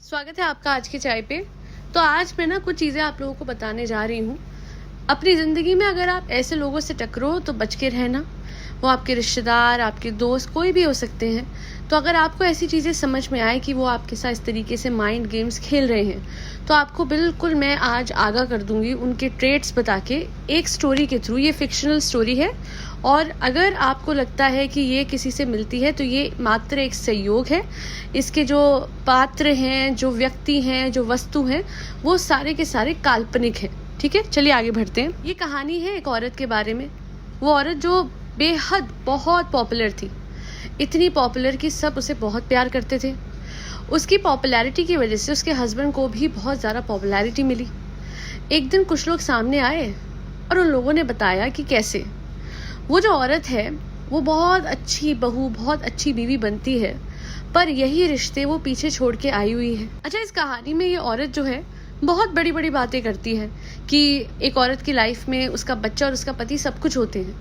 स्वागत है आपका आज की चाय पे। तो आज मैं ना कुछ चीज़ें आप लोगों को बताने जा रही हूँ। अपनी ज़िंदगी में अगर आप ऐसे लोगों से टकरो तो बच के रहना। वो आपके रिश्तेदार, आपके दोस्त, कोई भी हो सकते हैं। तो अगर आपको ऐसी चीज़ें समझ में आए कि वो आपके साथ इस तरीके से माइंड गेम्स खेल रहे हैं, तो आपको बिल्कुल मैं आज आगाह कर दूंगी उनके ट्रेट्स बता के, एक स्टोरी के थ्रू। ये फिक्शनल स्टोरी है और अगर आपको लगता है कि ये किसी से मिलती है तो ये मात्र एक संयोग है। इसके जो पात्र हैं, जो व्यक्ति हैं, जो वस्तु हैं, वो सारे के सारे काल्पनिक हैं। ठीक है, चलिए आगे बढ़ते हैं। ये कहानी है एक औरत के बारे में। वो औरत जो बेहद बहुत पॉपुलर थी, इतनी पॉपुलर कि सब उसे बहुत प्यार करते थे। उसकी पॉपुलैरिटी की वजह से उसके हस्बैंड को भी बहुत ज़्यादा पॉपुलैरिटी मिली। एक दिन कुछ लोग सामने आए और उन लोगों ने बताया कि कैसे वो जो औरत है वो बहुत अच्छी बहू, बहुत अच्छी बीवी बनती है, पर यही रिश्ते वो पीछे छोड़ के आई हुई है। अच्छा, इस कहानी में ये औरत जो है बहुत बड़ी बड़ी बातें करती है कि एक औरत की लाइफ में उसका बच्चा और उसका पति सब कुछ होते हैं,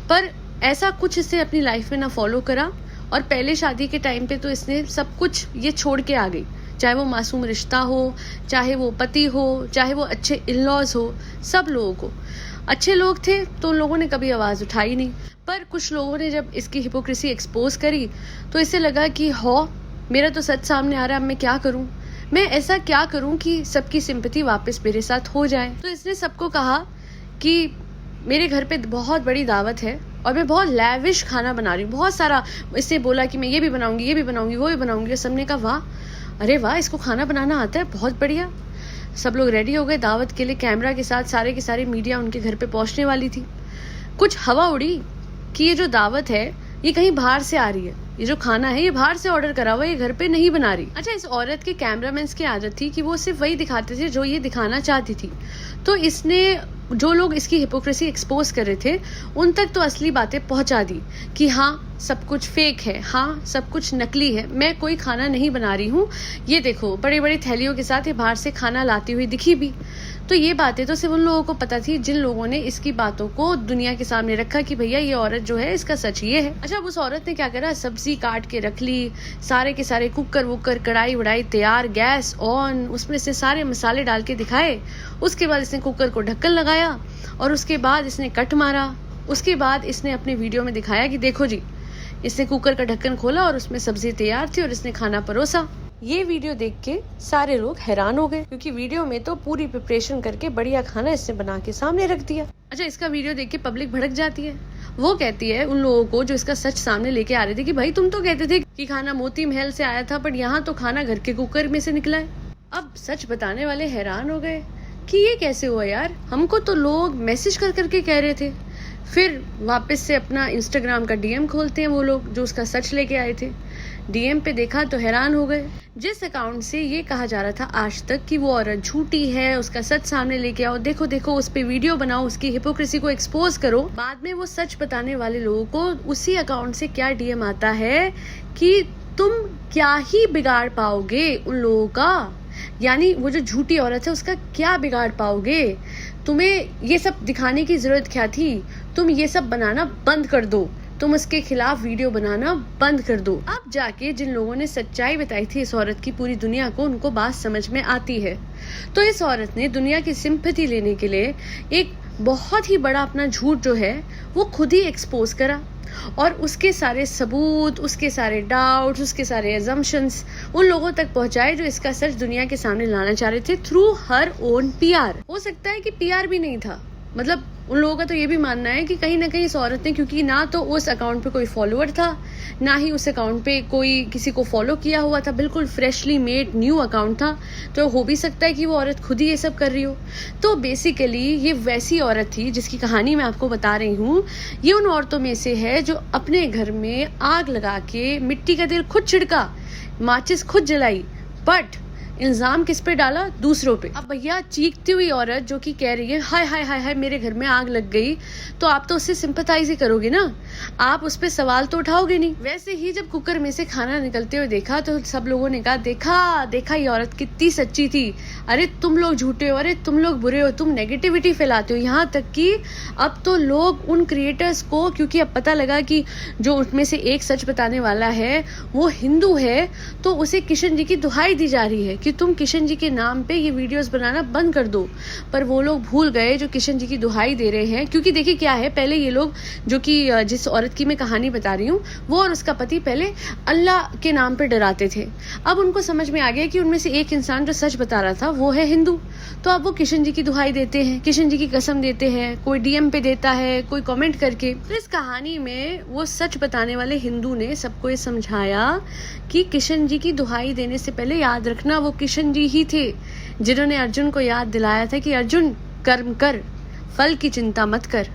पर ऐसा कुछ इसने अपनी लाइफ में ना फॉलो करा। और पहले शादी के टाइम पे तो इसने सब कुछ ये छोड़ के आ गई, चाहे वो मासूम रिश्ता हो, चाहे वो पति हो, चाहे वो अच्छे इन-लॉज हो। सब लोगों को अच्छे लोग थे तो उन लोगों ने कभी आवाज़ उठाई नहीं, पर कुछ लोगों ने जब इसकी हिपोक्रेसी एक्सपोज करी तो इसे लगा कि मेरा तो सच सामने आ रहा है, अब मैं क्या करूं, मैं ऐसा क्या करूं कि सबकी सिंपैथी वापस मेरे साथ हो जाए। तो इसने सबको कहा कि मेरे घर पे बहुत बड़ी दावत है और मैं बहुत लैविश खाना बना रही हूँ, बहुत सारा। इसने बोला कि मैं ये भी बनाऊंगी, ये भी बनाऊंगी, वो भी बनाऊंगी। सबने कहा वाह, अरे वाह, इसको खाना बनाना आता है, बहुत बढ़िया। सब लोग रेडी हो गए दावत के लिए, कैमरा के साथ। सारे के सारे मीडिया उनके घर पे पहुंचने वाली थी। कुछ हवा उड़ी कि ये जो दावत है ये कहीं बाहर से आ रही है, ये जो खाना है ये बाहर से ऑर्डर करा हुआ, ये घर पे नहीं बना रही। अच्छा, इस औरत के कैमरामैन की आदत थी कि वो सिर्फ वही दिखाते थे जो ये दिखाना चाहती थी। तो इसने जो लोग इसकी हिपोक्रेसी एक्सपोज कर रहे थे उन तक तो असली बातें पहुंचा दी कि हाँ सब कुछ फेक है, हाँ सब कुछ नकली है, मैं कोई खाना नहीं बना रही हूँ। ये देखो बड़ी बड़ी थैलियों के साथ ये बाहर से खाना लाती हुई दिखी भी। तो ये बातें तो सिर्फ उन लोगों को पता थी जिन लोगों ने इसकी बातों को दुनिया के सामने रखा कि भैया ये औरत जो है इसका सच ये है। अच्छा, अब उस औरत ने क्या करा, सब्जी काट के रख ली, सारे के सारे कुकर वुकर कढ़ाई वढ़ाई तैयार, गैस ऑन, उसमें से सारे मसाले डाल के दिखाए। उसके बाद इसने कुकर को ढक्कन लगाया और उसके बाद इसने कट मारा। उसके बाद इसने अपने वीडियो में दिखाया कि देखो जी, इसने कुकर का ढक्कन खोला और उसमें सब्जी तैयार थी और इसने खाना परोसा। ये वीडियो देख के सारे लोग हैरान हो गए क्योंकि वीडियो में तो पूरी प्रिपरेशन करके बढ़िया खाना इसने बना के सामने रख दिया। अच्छा, इसका वीडियो देख के पब्लिक भड़क जाती है। वो कहती है उन लोगों को जो इसका सच सामने लेके आ रहे थे कि भाई तुम तो कहते थे कि खाना मोती महल से आया था, बट यहाँ तो खाना घर के कुकर में से निकला है। अब सच बताने वाले हैरान हो गए कि ये कैसे हुआ यार, हमको तो लोग मैसेज कर करके कह रहे थे। फिर वापस से अपना इंस्टाग्राम का डीएम खोलते हैं वो लोग जो उसका सच लेके आए थे। डीएम पे देखा तो हैरान हो गए। जिस अकाउंट से ये कहा जा रहा था आज तक कि वो औरत झूठी है, उसका सच सामने लेके आओ, देखो देखो उस पे वीडियो बनाओ, उसकी हिपोक्रेसी को एक्सपोज करो, बाद में वो सच बताने वाले लोगों को उसी अकाउंट से क्या डीएम आता है कि तुम क्या ही बिगाड़ पाओगे उन लोगों का, यानी वो जो झूठी औरत है उसका क्या बिगाड़ पाओगे, तुम्हें ये सब दिखाने की जरूरत क्या थी, तुम ये सब बनाना बंद कर दो, तुम उसके खिलाफ वीडियो बनाना बंद कर दो। अब जाके जिन लोगों ने सच्चाई बताई थी इस औरत की पूरी दुनिया को, उनको बात समझ में आती है। तो इस औरत ने दुनिया की सिंपैथी लेने के लिए एक बहुत ही बड़ा अपना झूठ जो है वो खुद ही एक्सपोज करा और उसके सारे सबूत, उसके सारे डाउट्स, उसके सारे अजम्पशंस उन लोगों तक पहुंचाए जो इसका सच दुनिया के सामने लाना चाह रहे थे थ्रू हर ओन पीआर। हो सकता है कि पीआर भी नहीं था, मतलब उन लोगों का तो ये भी मानना है कि कहीं ना कहीं इस औरत ने, क्योंकि ना तो उस अकाउंट पे कोई फॉलोअर था, ना ही उस अकाउंट पे कोई किसी को फॉलो किया हुआ था, बिल्कुल फ्रेशली मेड न्यू अकाउंट था, तो हो भी सकता है कि वो औरत खुद ही ये सब कर रही हो। तो बेसिकली ये वैसी औरत थी जिसकी कहानी मैं आपको बता रही हूँ। ये उन औरतों में से है जो अपने घर में आग लगा के मिट्टी का तेल खुद छिड़का, माचिस खुद जलाई, बट इल्जाम किस पे डाला, दूसरों पे। अब भैया चीखती हुई औरत जो कि कह रही है हाय हाय हाय हाय मेरे घर में आग लग गई, तो आप तो उससे सिंपैथाइज ही करोगे ना, आप उस पे सवाल तो उठाओगे नहीं। वैसे ही जब कुकर में से खाना निकलते हुए देखा तो सब लोगों ने कहा देखा देखा ये औरत कितनी सच्ची थी, अरे तुम लोग झूठे हो, अरे तुम लोग बुरे हो, तुम नेगेटिविटी फैलाते हो। यहाँ तक कि अब तो लोग उन क्रिएटर्स को, क्योंकि अब पता लगा कि जो उनमें से एक सच बताने वाला है वो हिंदू है, तो उसे किशन जी की दुहाई दी जा रही है कि तुम किशन जी के नाम पे ये वीडियोस बनाना बंद कर दो। पर वो लोग भूल गए जो किशन जी की दुहाई दे रहे हैं, क्योंकि देखिए क्या है, पहले ये लोग जो कि जिस औरत की मैं कहानी बता रही हूँ वो और उसका पति पहले अल्लाह के नाम पे डराते थे। अब उनको समझ में आ गया कि उनमें से एक इंसान जो सच बता रहा था वो है हिंदू, तो अब वो किशन जी की दुहाई देते हैं, किशन जी की कसम देते हैं, कोई डीएम पे देता है, कोई कमेंट करके। तो इस कहानी में वो सच बताने वाले हिंदू ने सबको ये समझाया कि किशन जी की दुहाई देने से पहले याद रखना वो किशन जी ही थे जिन्होंने अर्जुन को याद दिलाया था कि अर्जुन कर्म कर, फल की चिंता मत कर,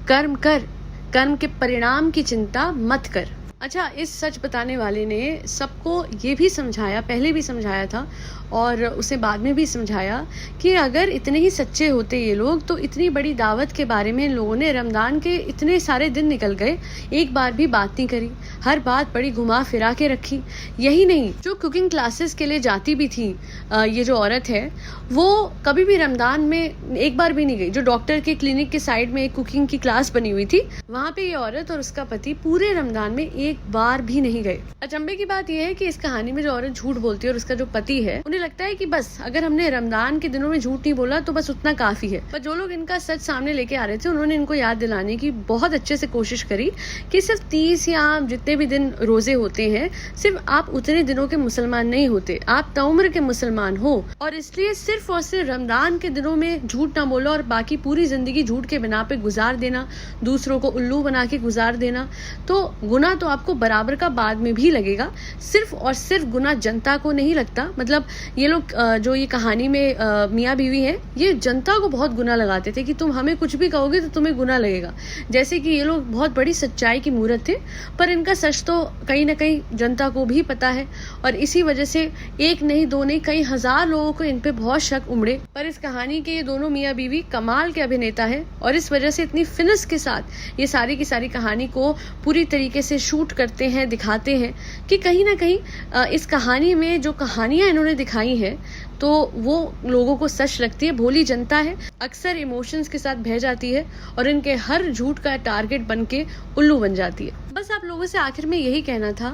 कर्म कर, कर्म के परिणाम की चिंता मत कर। अच्छा, इस सच बताने वाले ने सबको ये भी समझाया, पहले भी समझाया था और उसे बाद में भी समझाया कि अगर इतने ही सच्चे होते ये लोग तो इतनी बड़ी दावत के बारे में इन लोगों ने रमज़ान के इतने सारे दिन निकल गए, एक बार भी बात नहीं करी, हर बात बड़ी घुमा फिरा के रखी। यही नहीं, जो कुकिंग क्लासेस के लिए जाती भी थी ये जो औरत है, वो कभी भी रमज़ान में एक बार भी नहीं गई। जो डॉक्टर के क्लिनिक के साइड में एक कुकिंग की क्लास बनी हुई थी, वहाँ पे ये औरत और उसका पति पूरे रमज़ान में एक बार भी नहीं गए। अचंभे की बात यह है कि इस कहानी में जो औरत झूठ बोलती है और उसका जो पति है, उन्हें लगता है कि बस अगर हमने रमजान के दिनों में झूठ नहीं बोला तो बस उतना काफी है। पर जो लोग इनका सच सामने लेके आ रहे थे उन्होंने इनको याद दिलाने की बहुत अच्छे से कोशिश करी कि सिर्फ 30 या जितने भी दिन रोजे होते हैं, सिर्फ आप उतने दिनों के मुसलमान नहीं होते, आप ताउम्र के मुसलमान हो, और इसलिए सिर्फ और सिर्फ रमजान के दिनों में झूठ ना बोलो और बाकी पूरी जिंदगी झूठ के बिना पे गुजार देना, दूसरों को उल्लू बना के गुजार देना, तो गुना तो आपको बराबर का बाद में भी लगेगा। सिर्फ और सिर्फ गुना जनता को नहीं लगता। मतलब ये लोग जो ये कहानी में मियाँ बीवी हैं, ये जनता को बहुत गुना लगाते थे कि तुम हमें कुछ भी कहोगे तो तुम्हें गुना लगेगा। जैसे कि ये लोग बहुत बड़ी सच्चाई की मूरत थे, पर इनका सच तो कहीं ना कहीं जनता को भी पता है और इसी वजह से एक नहीं दो नहीं कई हजार लोगों को इन पे बहुत शक उमड़े। पर इस कहानी के ये दोनों मियाँ बीवी कमाल के अभिनेता है और इस वजह से इतनी फिनिश के साथ ये सारी की सारी कहानी को पूरी तरीके से शूट करते हैं, दिखाते हैं कि कहीं ना कहीं इस कहानी में जो कहानियां इन्होंने दिखाई है तो वो लोगों को सच लगती है। भोली जनता है, अक्सर इमोशंस के साथ बह जाती है और इनके हर झूठ का टारगेट बन के उल्लू बन जाती है। बस आप लोगों से आखिर में यही कहना था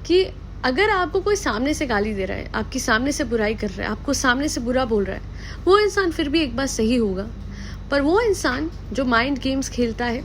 कि अगर आपको कोई सामने से गाली दे रहा है, आपकी सामने से बुराई कर रहा है, आपको सामने से बुरा बोल रहा है, वो इंसान फिर भी एक बार सही होगा। पर वो इंसान जो माइंड गेम्स खेलता है,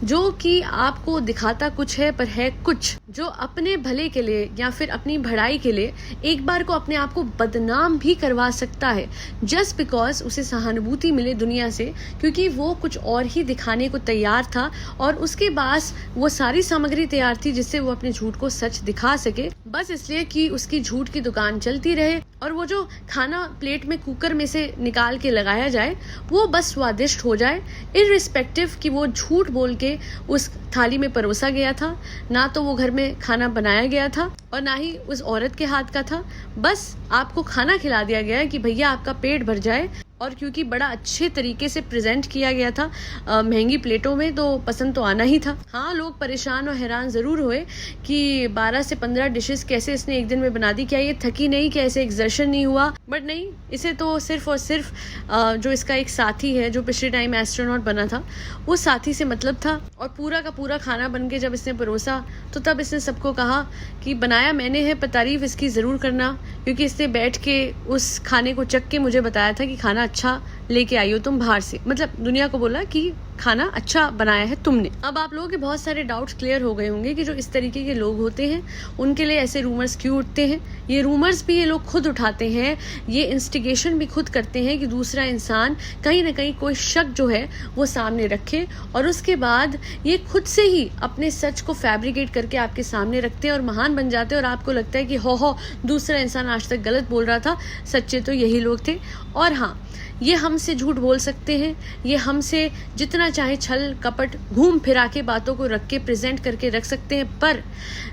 जो कि आपको दिखाता कुछ है पर है कुछ, जो अपने भले के लिए या फिर अपनी भलाई के लिए एक बार को अपने आप को बदनाम भी करवा सकता है जस्ट बिकॉज उसे सहानुभूति मिले दुनिया से, क्योंकि वो कुछ और ही दिखाने को तैयार था और उसके पास वो सारी सामग्री तैयार थी जिससे वो अपने झूठ को सच दिखा सके, बस इसलिए कि उसकी झूठ की दुकान चलती रहे और वो जो खाना प्लेट में कुकर में से निकाल के लगाया जाए वो बस स्वादिष्ट हो जाए, इररिस्पेक्टिव कि वो झूठ बोल के उस थाली में परोसा गया था, ना तो वो घर में खाना बनाया गया था और ना ही उस औरत के हाथ का था। बस आपको खाना खिला दिया गया है कि भैया आपका पेट भर जाए, और क्योंकि बड़ा अच्छे तरीके से प्रेजेंट किया गया था महंगी प्लेटों में, तो पसंद तो आना ही था। हाँ, लोग परेशान और हैरान जरूर हुए कि 12 से 15 डिशेस कैसे इसने एक दिन में बना दी, क्या ये थकी नहीं, क्या ऐसे एक्सर्शन नहीं हुआ? बट नहीं, इसे तो सिर्फ और सिर्फ जो इसका एक साथी है जो पिछले टाइम एस्ट्रोनॉट बना था, वो साथी से मतलब था। और पूरा का पूरा खाना बन के जब इसने परोसा तो तब इसने सबको कहा कि बनाया मैंने है, पर तारीफ इसकी जरूर करना, क्योंकि इसने बैठ के उस खाने को चख के मुझे बताया था कि खाना अच्छा लेके आई हो तुम बाहर से। मतलब दुनिया को बोला कि खाना अच्छा बनाया है तुमने। अब आप लोगों के बहुत सारे डाउट्स क्लियर हो गए होंगे कि जो इस तरीके के लोग होते हैं उनके लिए ऐसे रूमर्स क्यों उठते हैं। ये रूमर्स भी ये लोग खुद उठाते हैं, ये इंस्टिगेशन भी खुद करते हैं कि दूसरा इंसान कहीं ना कहीं कोई शक जो है वो सामने रखे और उसके बाद ये खुद से ही अपने सच को फैब्रिकेट करके आपके सामने रखते हैं और महान बन जाते हैं और आपको लगता है कि हो दूसरा इंसान आज तक गलत बोल रहा था, सच्चे तो यही लोग थे। और हाँ, ये हमसे झूठ बोल सकते हैं, ये हमसे जितना चाहे छल कपट घूम फिरा के बातों को रख के प्रेजेंट करके रख सकते हैं, पर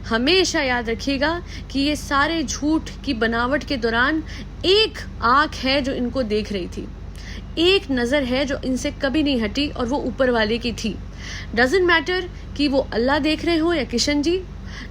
हमेशा याद रखिएगा कि ये सारे झूठ की बनावट के दौरान एक आंख है जो इनको देख रही थी, एक नजर है जो इनसे कभी नहीं हटी और वो ऊपर वाले की थी। डजंट मैटर कि वो अल्लाह देख रहे हो या किशन जी,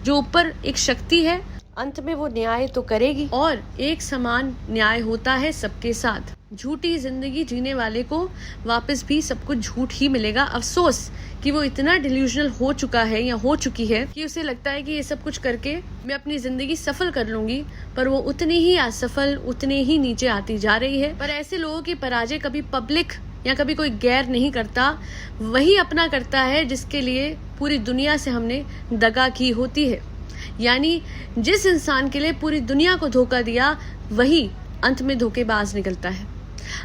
जो ऊपर एक शक्ति है अंत में वो न्याय तो करेगी, और एक समान न्याय होता है सबके साथ। झूठी जिंदगी जीने वाले को वापस भी सब कुछ झूठ ही मिलेगा। अफसोस कि वो इतना डिल्यूजनल हो चुका है या हो चुकी है कि उसे लगता है कि ये सब कुछ करके मैं अपनी जिंदगी सफल कर लूंगी, पर वो उतनी ही असफल, उतने ही नीचे आती जा रही है। पर ऐसे लोगों की पराजय कभी पब्लिक या कभी कोई गैर नहीं करता, वही अपना करता है जिसके लिए पूरी दुनिया से हमने दगा की होती है। यानी जिस इंसान के लिए पूरी दुनिया को धोखा दिया, वही अंत में धोखेबाज निकलता है।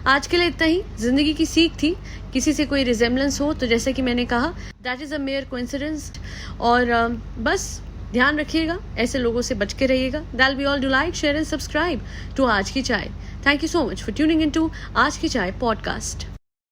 आज के लिए इतना ही। जिंदगी की सीख थी, किसी से कोई रिजेम्बलेंस हो तो जैसे कि मैंने कहा, that is a mayor coincidence. और बस ध्यान रखिएगा, ऐसे लोगों से बच के रहिएगा। That be all. Do like, share and subscribe to आज की चाय। Thank you so much for tuning in to आज की चाय पॉडकास्ट।